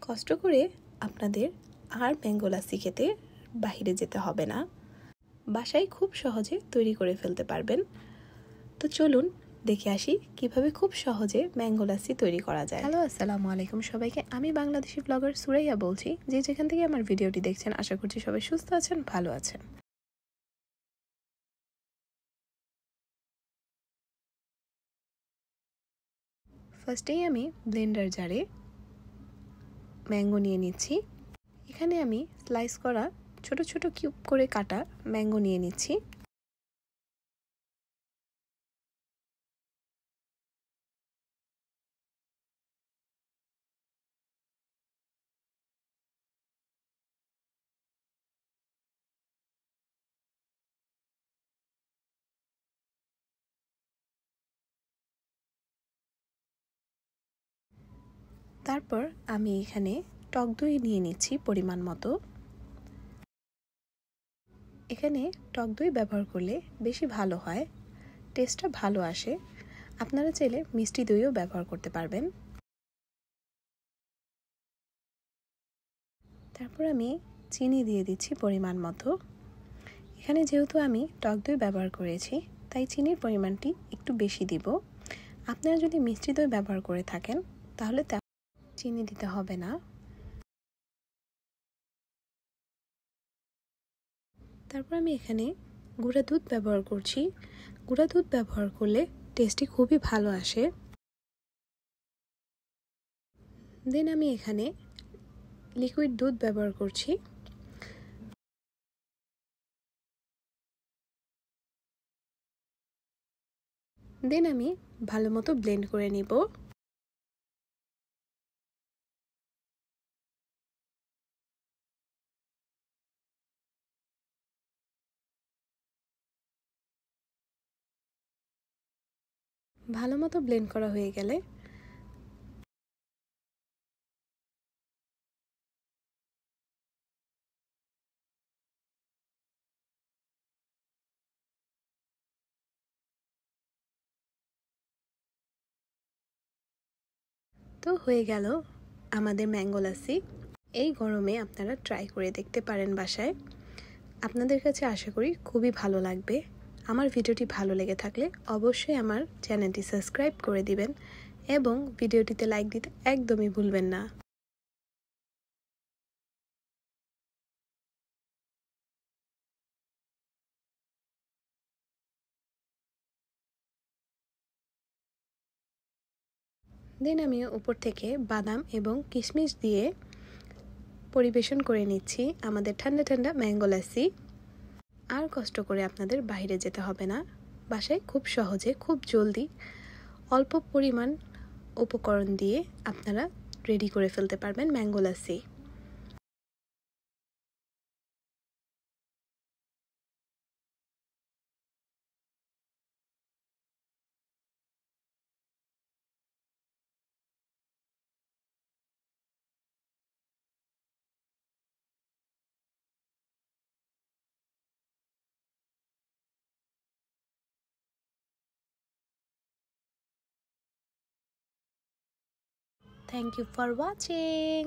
কষ্ট করে আপনাদের আর ম্যাঙ্গো লাসি খেতে বাইরে যেতে হবে না, বাসায় খুব সহজে তৈরি করে ফেলতে পারবেন। তো চলুন দেখে আসি কিভাবে খুব সহজে ম্যাঙ্গো লাসি তৈরি করা যায়। হ্যালো, আসসালামু আলাইকুম সবাইকে। আমি বাংলাদেশি ব্লগার সুরাইয়া বলছি। যেখান থেকে আমার ভিডিওটি দেখছেন, আশা করছি সবাই সুস্থ আছেন, ভালো আছেন। ফার্স্টেই আমি ব্লেন্ডার জারে ম্যাঙ্গো নিয়ে নিচ্ছি। এখানে আমি স্লাইস করা ছোট ছোট কিউব করে কাটা ম্যাঙ্গো নিয়ে নিচ্ছি। তারপর আমি এখানে টক দই নিয়ে নিচ্ছি পরিমাণ মতো। এখানে টক দই ব্যবহার করলে বেশি ভালো হয়, টেস্টটা ভালো আসে। আপনারা চাইলে মিষ্টি দইও ব্যবহার করতে পারবেন। তারপর আমি চিনি দিয়ে দিচ্ছি পরিমাণ মতো। এখানে যেহেতু আমি টক দই ব্যবহার করেছি, তাই চিনির পরিমাণটি একটু বেশি দিব। আপনারা যদি মিষ্টি দই ব্যবহার করে থাকেন তাহলে চিনি দিতে হবে না। তারপর আমি এখানে গুঁড়া দুধ ব্যবহার করছি। গুঁড়া দুধ ব্যবহার করলে টেস্টটি খুবই ভালো আসে। দেন আমি এখানে লিকুইড দুধ ব্যবহার করছি। দেন আমি ভালো মতো ব্লেন্ড করে নিব। ভালো মতো ব্লেন্ড করা হয়ে গেলে তো হয়ে গেল আমাদের ম্যাঙ্গো লাসি। এই গরমে আপনারা ট্রাই করে দেখতে পারেন বাসায়। আপনাদের কাছে আশা করি খুবই ভালো লাগবে। আমার ভিডিওটি ভালো লেগে থাকলে অবশ্যই আমার চ্যানেলটি সাবস্ক্রাইব করে দিবেন এবং ভিডিওটিতে লাইক দিতে একদমই ভুলবেন না। দেন আমি উপর থেকে বাদাম এবং কিশমিশ দিয়ে পরিবেশন করে নিচ্ছি আমাদের ঠান্ডা ঠান্ডা ম্যাঙ্গো লাসি। আর কষ্ট করে আপনাদের বাইরে যেতে হবে না, বাসায় খুব সহজে খুব জলদি অল্প পরিমাণ উপকরণ দিয়ে আপনারা রেডি করে ফেলতে পারবেন mango lassi. Thank you for watching.